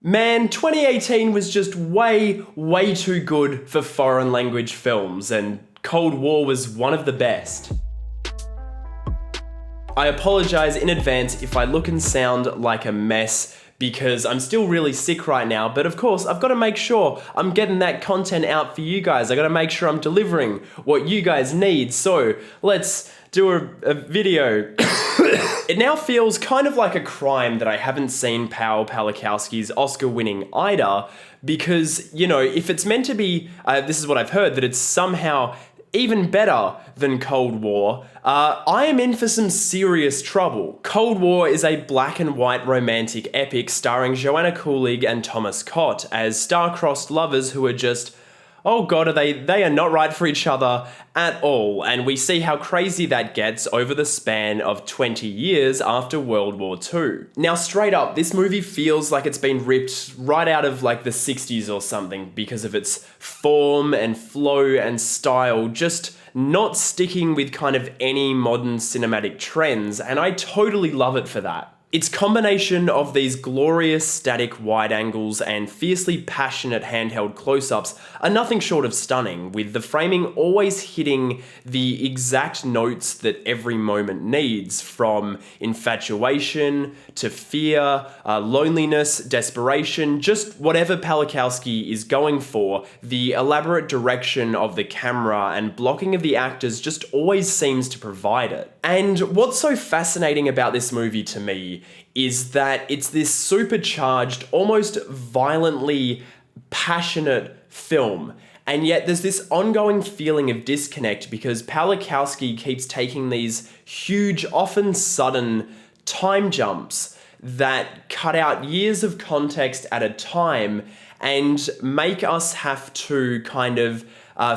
Man, 2018 was just way too good for foreign language films, and Cold War was one of the best. I apologize in advance if I look and sound like a mess, because I'm still really sick right now, but of course I've got to make sure I'm getting that content out for you guys. I got to make sure I'm delivering what you guys need, so let's do a video. It now feels kind of like a crime that I haven't seen Pawel Pawliskowski's Oscar-winning Ida, because, you know, if it's meant to be, this is what I've heard, that it's somehow even better than Cold War, I am in for some serious trouble. Cold War is a black and white romantic epic starring Joanna Kulig and Tomasz Kot as star-crossed lovers who are just, oh god, they are not right for each other at all, and we see how crazy that gets over the span of 20 years after World War II. Now, straight up, this movie feels like it's been ripped right out of like the 60s or something because of its form and flow and style, just not sticking with kind of any modern cinematic trends, and I totally love it for that. Its combination of these glorious static wide angles and fiercely passionate handheld close-ups are nothing short of stunning, with the framing always hitting the exact notes that every moment needs, from infatuation to fear, loneliness, desperation, just whatever Pawlikowski is going for. The elaborate direction of the camera and blocking of the actors just always seems to provide it. And what's so fascinating about this movie to me is that it's this supercharged, almost violently passionate film. And yet there's this ongoing feeling of disconnect because Pawlikowski keeps taking these huge, often sudden time jumps that cut out years of context at a time and make us have to kind of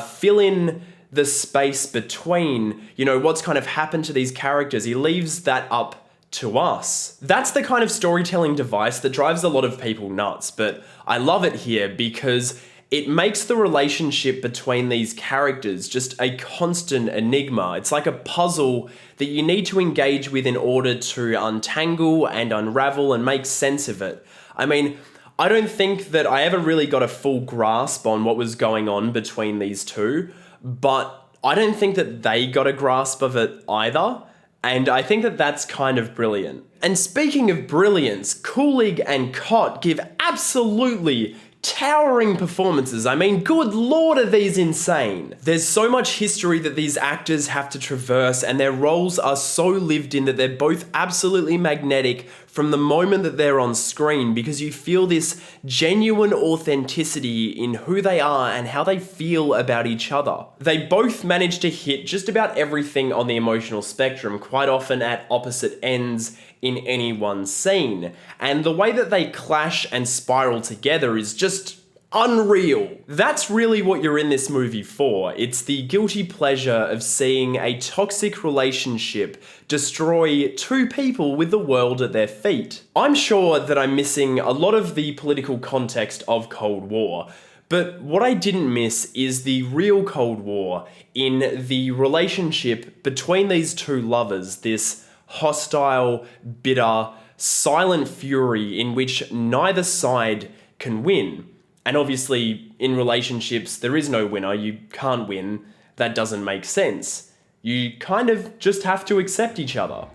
fill in the space between, you know, what's kind of happened to these characters. He leaves that up to us. That's the kind of storytelling device that drives a lot of people nuts, but I love it here because it makes the relationship between these characters just a constant enigma. It's like a puzzle that you need to engage with in order to untangle and unravel and make sense of it. I mean, I don't think that I ever really got a full grasp on what was going on between these two, but I don't think that they got a grasp of it either. And I think that that's kind of brilliant. And speaking of brilliance, Kulig and Kot give absolutely towering performances. I mean, good lord, are these insane. There's so much history that these actors have to traverse, and their roles are so lived in that they're both absolutely magnetic from the moment that they're on screen, because you feel this genuine authenticity in who they are and how they feel about each other. They both manage to hit just about everything on the emotional spectrum, quite often at opposite ends in any one scene. And the way that they clash and spiral together is just unreal. That's really what you're in this movie for. It's the guilty pleasure of seeing a toxic relationship destroy two people with the world at their feet. I'm sure that I'm missing a lot of the political context of Cold War, but what I didn't miss is the real Cold War in the relationship between these two lovers, this hostile, bitter, silent fury in which neither side can win. And obviously, in relationships, there is no winner. You can't win. That doesn't make sense. You kind of just have to accept each other.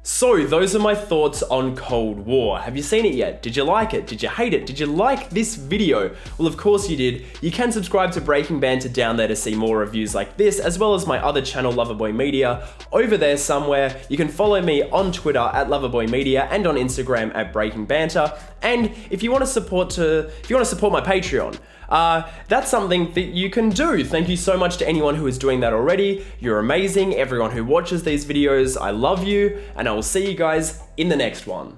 So, those are my thoughts on Cold War. Have you seen it yet? Did you like it? Did you hate it? Did you like this video? Well, of course you did. You can subscribe to Breaking Banter down there to see more reviews like this, as well as my other channel, Loverboy Media, over there somewhere. You can follow me on Twitter at Loverboy Media and on Instagram at Breaking Banter. And if you want to support my Patreon, that's something that you can do. Thank you so much to anyone who is doing that already. You're amazing. Everyone who watches these videos, I love you, and I will see you guys in the next one.